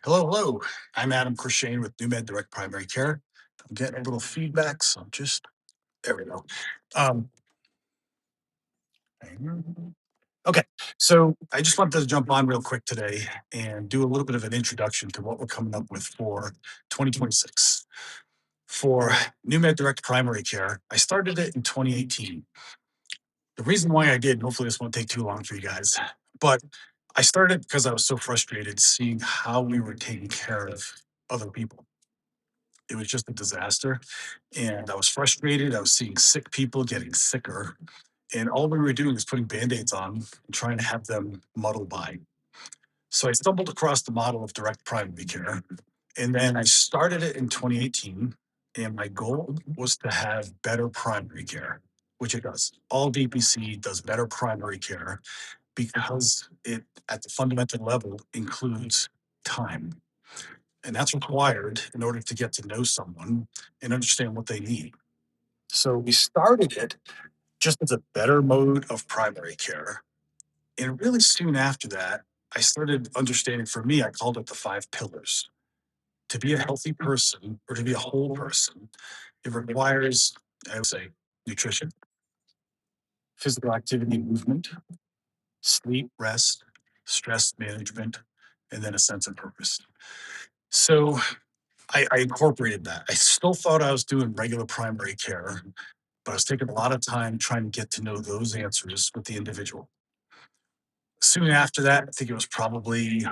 Hello, hello. I'm Adam Crochane with NuMed Direct Primary Care. I'm getting a little feedback, so I'm just there we go. Um, okay, so I just wanted to jump on real quick today and do a little bit of an introduction to what we're coming up with for 2026. For NuMed Direct Primary Care, I started it in 2018. The reason why I did, hopefully this won't take too long for you guys, but I started because I was so frustrated seeing how we were taking care of other people. It was just a disaster. And I was frustrated. I was seeing sick people getting sicker. And all we were doing was putting band aids on and trying to have them muddle by. So I stumbled across the model of direct primary care. And then I started it in 2018. And my goal was to have better primary care, which it does. All DPC does better primary care because it, at the fundamental level, includes time. And that's required in order to get to know someone and understand what they need. So we started it just as a better mode of primary care. And really soon after that, I started understanding for me, I called it the five pillars. To be a healthy person or to be a whole person, it requires, I would say, nutrition, physical activity, movement, sleep, rest, stress management, and then a sense of purpose. So I incorporated that. I still thought I was doing regular primary care, but I was taking a lot of time trying to get to know those answers with the individual. Soon after that, I think it was probably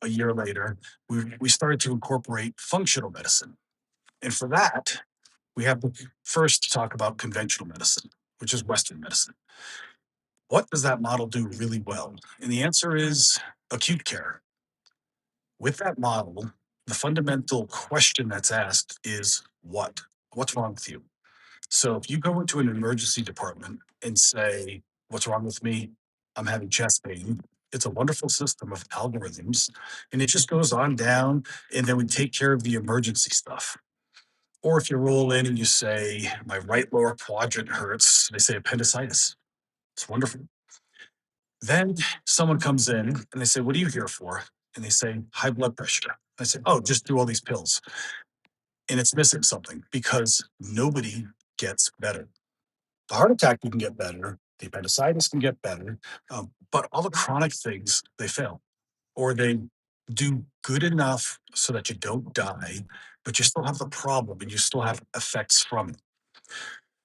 a year later, we started to incorporate functional medicine. And for that, we have to first talk about conventional medicine, which is Western medicine. What does that model do really well? And the answer is acute care. With that model, the fundamental question that's asked is what? What's wrong with you? So if you go into an emergency department and say, "What's wrong with me? I'm having chest pain." It's a wonderful system of algorithms, and it just goes on down, and then we take care of the emergency stuff. Or if you roll in and you say, "My right lower quadrant hurts," they say appendicitis. It's wonderful. Then someone comes in and they say, "What are you here for?" And they say, "High blood pressure." I say, "Oh, just do all these pills." And it's missing something because nobody gets better. The heart attack you can get better, the appendicitis can get better, but all the chronic things, they fail. Or they do good enough so that you don't die, but you still have the problem and you still have effects from it.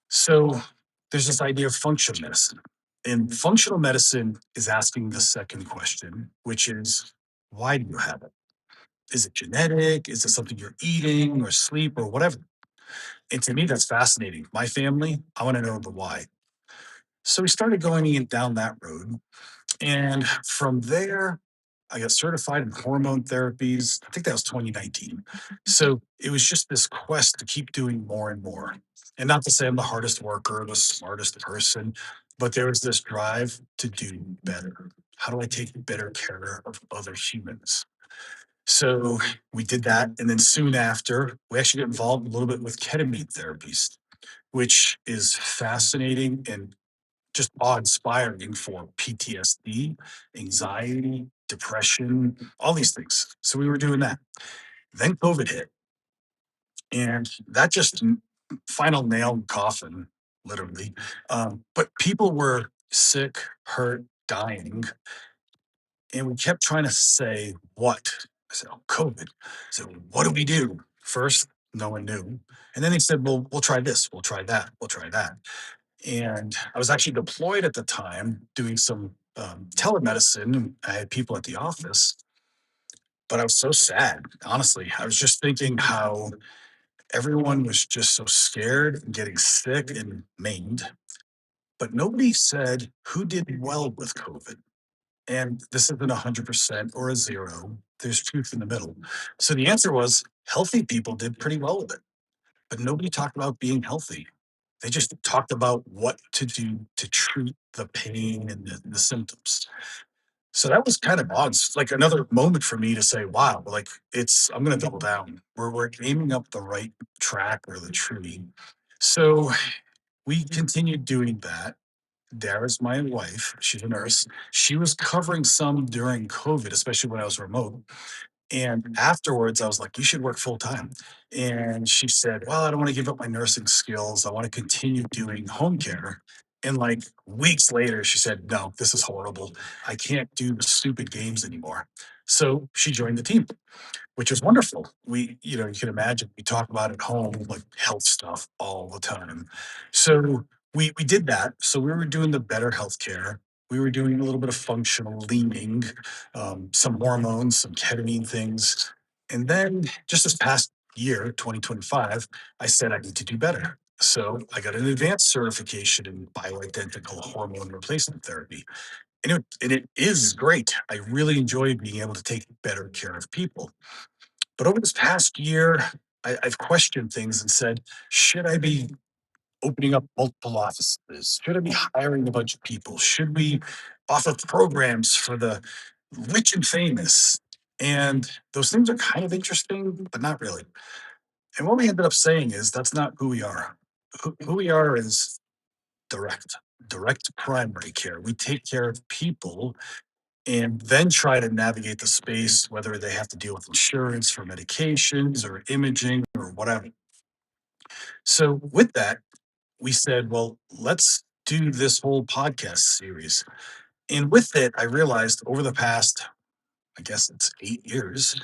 So there's this idea of functional medicine. And functional medicine is asking the second question, which is, why do you have it? Is it genetic? Is it something you're eating or sleep or whatever? And to me, that's fascinating. My family, I want to know the why. So we started going down that road. And from there, I got certified in hormone therapies. I think that was 2019. So it was just this quest to keep doing more and more. And not to say I'm the hardest worker, the smartest person, but there was this drive to do better. How do I take better care of other humans? So we did that. And then soon after, we actually got involved a little bit with ketamine therapies, which is fascinating and just awe-inspiring for PTSD, anxiety, depression, all these things. So we were doing that. Then COVID hit, and that just final nail in the coffin, literally. But people were sick, hurt, dying, and we kept trying to say, "What?" I said, "Oh, COVID." I said, "What do we do?" First, no one knew. And then they said, "Well, we'll try this, we'll try that, we'll try that." And I was actually deployed at the time doing some telemedicine. And I had people at the office, but I was so sad. Honestly, I was just thinking how everyone was just so scared and getting sick and maimed, but nobody said who did well with COVID. And this isn't 100% or a zero. There's truth in the middle. So the answer was healthy people did pretty well with it, but nobody talked about being healthy. They just talked about what to do to treat the pain and the symptoms. So that was kind of odd. It's like another moment for me to say, wow, like I'm going to double down. We're aiming up the right track or the tree. So we continued doing that. Dara's my wife. She's a nurse. She was covering some during COVID, especially when I was remote. And afterwards, I was like, you should work full time. And she said, well, I don't want to give up my nursing skills. I want to continue doing home care. And like weeks later, she said, no, this is horrible. I can't do the stupid games anymore. So she joined the team, which is wonderful. You can imagine we talk about at home like health stuff all the time. So we did that. So we were doing the better healthcare. We were doing a little bit of functional leaning, some hormones, some ketamine things. And then just this past year, 2025, I said I need to do better. So I got an advanced certification in bioidentical hormone replacement therapy. And it is great. I really enjoy being able to take better care of people. But over this past year, I've questioned things and said, should I be opening up multiple offices? Should I be hiring a bunch of people? Should we offer programs for the rich and famous? And those things are kind of interesting, but not really. And what we ended up saying is that's not who we are. Who we are is direct, direct primary care. We take care of people and then try to navigate the space, whether they have to deal with insurance for medications or imaging or whatever. So, with that, we said, well, let's do this whole podcast series. And with it, I realized over the past, I guess it's 8 years,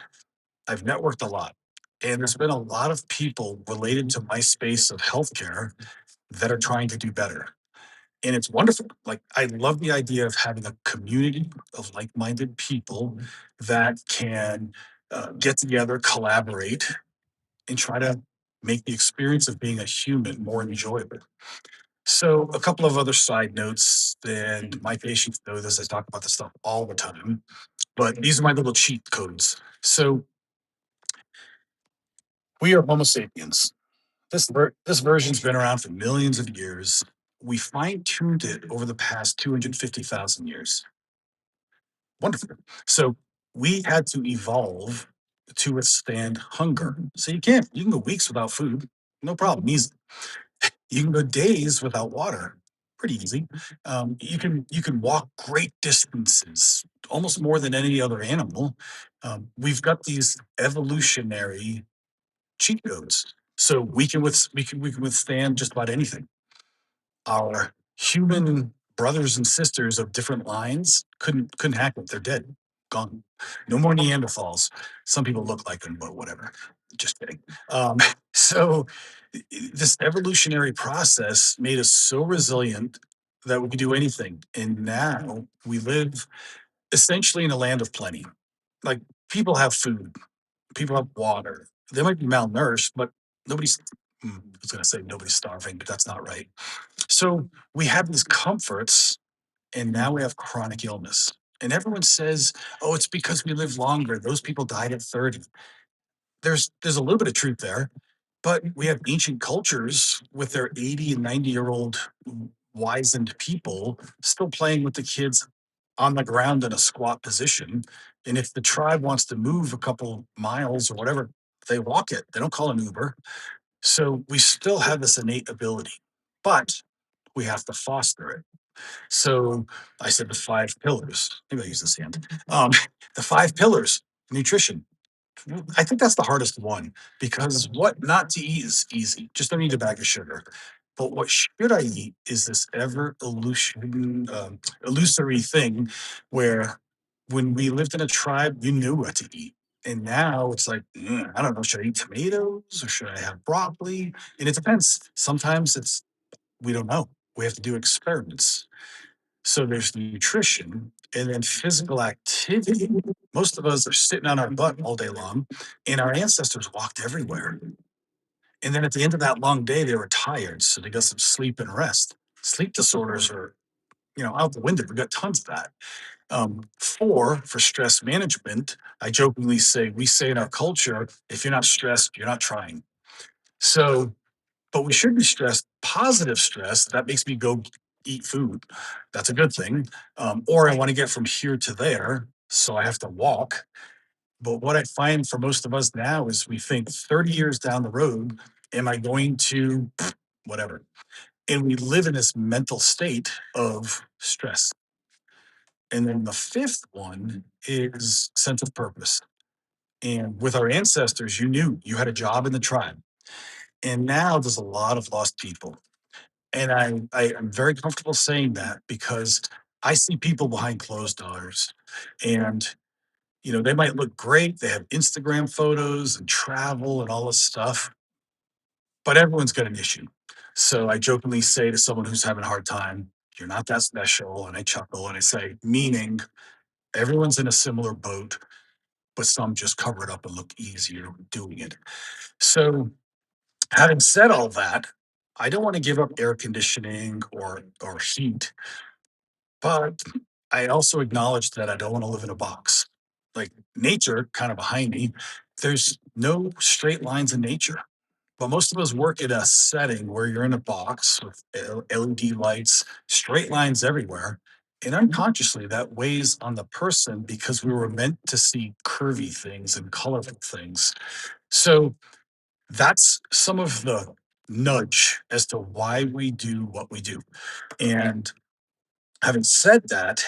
I've networked a lot. And there's been a lot of people related to my space of healthcare that are trying to do better. And it's wonderful. Like, I love the idea of having a community of like minded people that can get together, collaborate, and try to make the experience of being a human more enjoyable. So, a couple of other side notes, and my patients know this. I talk about this stuff all the time, but these are my little cheat codes. So, we are Homo sapiens. This version's been around for millions of years. We fine tuned it over the past 250,000 years. Wonderful. So we had to evolve to withstand hunger. So you can go weeks without food, no problem, easy. You can go days without water, pretty easy. You can walk great distances, almost more than any other animal. We've got these evolutionary cheat codes, so we can withstand just about anything. Our human brothers and sisters of different lines couldn't hack it. They're dead, gone. No more Neanderthals. Some people look like them, but whatever. Just kidding. So this evolutionary process made us so resilient that we could do anything. And now we live essentially in a land of plenty. Like, people have food, people have water. They might be malnourished, but nobody's. I was going to say nobody's starving, but that's not right. So we have these comforts, and now we have chronic illness. And everyone says, "Oh, it's because we live longer. Those people died at 30." There's a little bit of truth there, but we have ancient cultures with their 80 and 90-year-old wizened people still playing with the kids on the ground in a squat position. And if the tribe wants to move a couple miles or whatever, they walk it. They don't call an Uber. So we still have this innate ability, but we have to foster it. So I said the five pillars. Maybe I use this hand. The five pillars: nutrition. I think that's the hardest one, because what not to eat is easy. Just don't eat a bag of sugar. But what should I eat is this illusory thing where when we lived in a tribe, you knew what to eat. And now it's like, I don't know, should I eat tomatoes or should I have broccoli? And it depends. Sometimes we don't know. We have to do experiments. So there's nutrition and then physical activity. Most of us are sitting on our butt all day long, and our ancestors walked everywhere. And then at the end of that long day, they were tired, so they got some sleep and rest. Sleep disorders are, out the window. We got tons of that. Four, for stress management, I jokingly say, we say in our culture, if you're not stressed, you're not trying. So, but we should be stressed. Positive stress, that makes me go eat food. That's a good thing. Or I want to get from here to there, so I have to walk. But what I find for most of us now is we think 30 years down the road, am I going to whatever? And we live in this mental state of stress. And then the fifth one is sense of purpose. And with our ancestors, you knew you had a job in the tribe. And now there's a lot of lost people. And I am very comfortable saying that because I see people behind closed doors and they might look great. They have Instagram photos and travel and all this stuff, but everyone's got an issue. So I jokingly say to someone who's having a hard time, you're not that special. And I chuckle and I say, meaning everyone's in a similar boat, but some just cover it up and look easier doing it. So having said all that, I don't want to give up air conditioning or heat, but I also acknowledge that I don't want to live in a box. Like nature, kind of behind me, there's no straight lines in nature. But most of us work in a setting where you're in a box with LED lights, straight lines everywhere. And unconsciously, that weighs on the person because we were meant to see curvy things and colorful things. So that's some of the nudge as to why we do what we do. And having said that,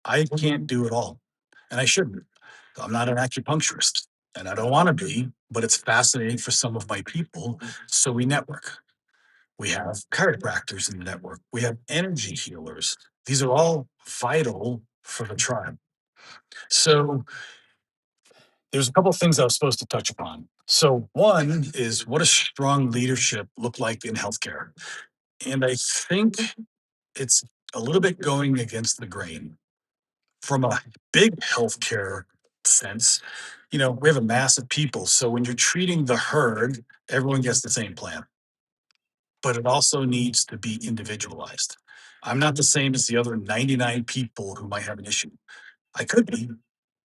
I can't do it all, and I shouldn't. I'm not an acupuncturist, and I don't want to be, but it's fascinating for some of my people. So we network. We have chiropractors in the network. We have energy healers. These are all vital for the tribe. So there's a couple of things I was supposed to touch upon. So one is what does strong leadership look like in healthcare? And I think it's a little bit going against the grain. From a big healthcare sense, we have a mass of people. So when you're treating the herd, everyone gets the same plan, but it also needs to be individualized. I'm not the same as the other 99 people who might have an issue. I could be,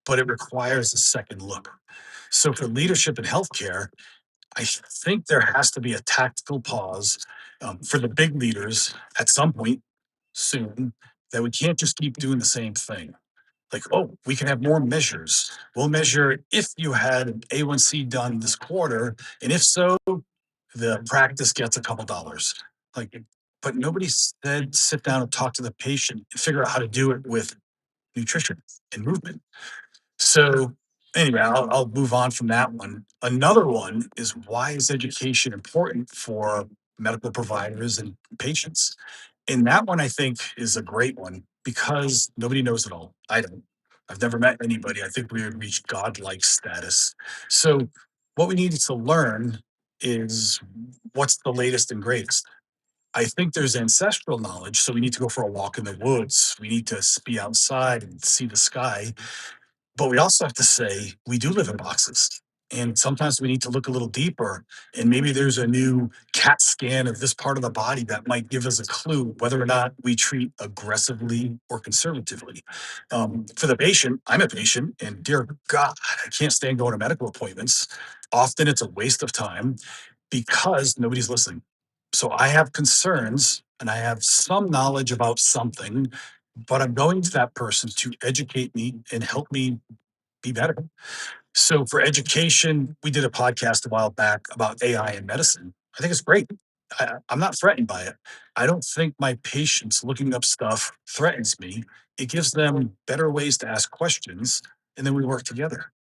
but it requires a second look. So for leadership in healthcare, I think there has to be a tactical pause for the big leaders at some point soon that we can't just keep doing the same thing. Like, oh, we can have more measures. We'll measure if you had an A1C done this quarter, and if so, the practice gets a couple dollars. Like, but nobody said sit down and talk to the patient and figure out how to do it with nutrition and movement. So anyway, I'll move on from that one. Another one is why is education important for medical providers and patients? And that one I think is a great one because nobody knows it all. I don't. I've never met anybody. I think we would reach godlike status. So what we needed to learn is what's the latest and greatest. I think there's ancestral knowledge. So we need to go for a walk in the woods. We need to be outside and see the sky. But we also have to say we do live in boxes. And sometimes we need to look a little deeper. And maybe there's a new CAT scan of this part of the body that might give us a clue whether or not we treat aggressively or conservatively. For the patient, I'm a patient, and dear God, I can't stand going to medical appointments. Often it's a waste of time because nobody's listening. So I have concerns and I have some knowledge about something, but I'm going to that person to educate me and help me be better. So for education, we did a podcast a while back about AI in medicine. I think it's great. I'm not threatened by it. I don't think my patients looking up stuff threatens me. It gives them better ways to ask questions, and then we work together.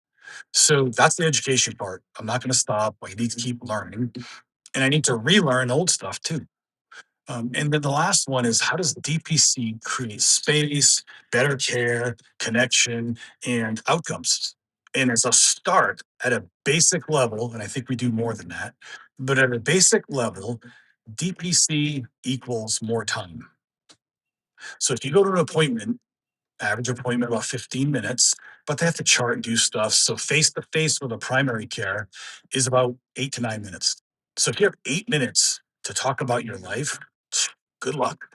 So that's the education part. I'm not going to stop. I need to keep learning, and I need to relearn old stuff too. And then the last one is how does DPC create space, better care, connection, and outcomes? And as a start at a basic level, and I think we do more than that, but at a basic level, DPC equals more time. So if you go to an appointment, average appointment about 15 minutes, but they have to chart and do stuff. So face to face with a primary care is about 8 to 9 minutes. So if you have 8 minutes to talk about your life, good luck.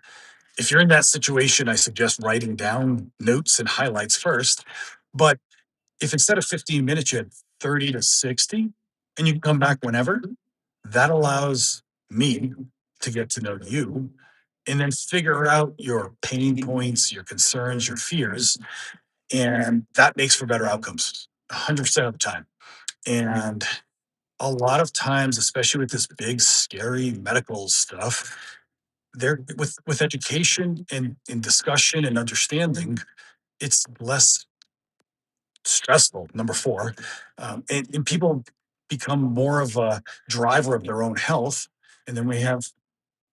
If you're in that situation, I suggest writing down notes and highlights first. But if instead of 15 minutes, you had 30 to 60, and you can come back whenever, that allows me to get to know you and then figure out your pain points, your concerns, your fears. And that makes for better outcomes 100% of the time. And a lot of times, especially with this big, scary medical stuff, there with education and in discussion and understanding, it's less stressful. Number four, and people become more of a driver of their own health, and then we have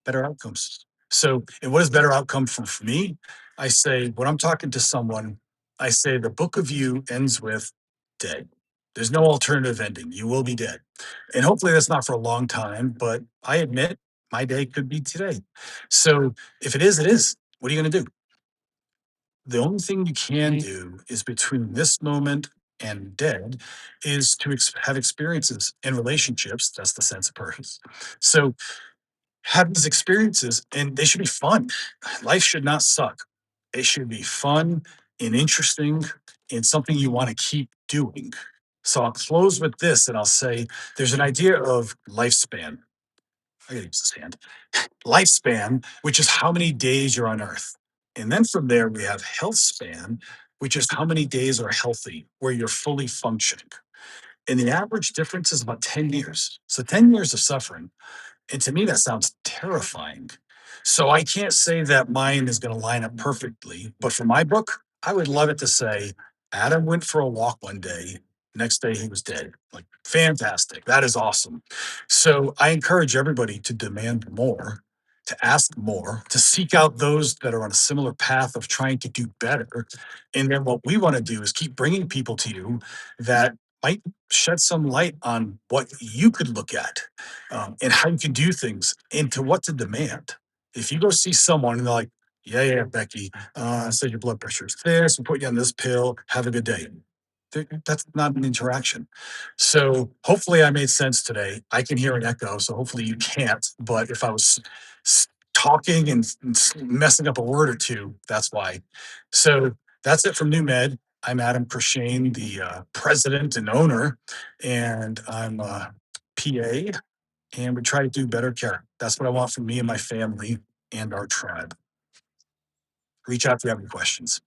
better outcomes. So, and what is better outcome for me? I say when I'm talking to someone, I say the book of you ends with dead. There's no alternative ending. You will be dead. And hopefully that's not for a long time, but I admit my day could be today. So if it is, it is. What are you going to do? The only thing you can do is between this moment and dead is to have experiences and relationships. That's the sense of purpose. So have these experiences and they should be fun. Life should not suck. It should be fun and interesting and something you want to keep doing. So I'll close with this and I'll say there's an idea of lifespan. I gotta use this hand. Lifespan, which is how many days you're on earth. And then from there, we have health span, which is how many days are healthy, where you're fully functioning. And the average difference is about 10 years. So 10 years of suffering, and to me, that sounds terrifying. So I can't say that mine is going to line up perfectly, but for my book, I would love it to say Adam went for a walk one day. Next day, he was dead. Like, fantastic. That is awesome. So I encourage everybody to demand more, to ask more, to seek out those that are on a similar path of trying to do better. And then what we want to do is keep bringing people to you that might shed some light on what you could look at and how you can do things and to what to demand. If you go see someone and they're like, yeah, yeah, Becky, I said your blood pressure is this, we put you on this pill, have a good day. That's not an interaction. So hopefully I made sense today. I can hear an echo, so hopefully you can't. But if I was talking and messing up a word or two, that's why. So that's it from NuMed. I'm Adam Kershane, the president and owner, and I'm PA and we try to do better care. That's what I want from me and my family and our tribe. Reach out if you have any questions.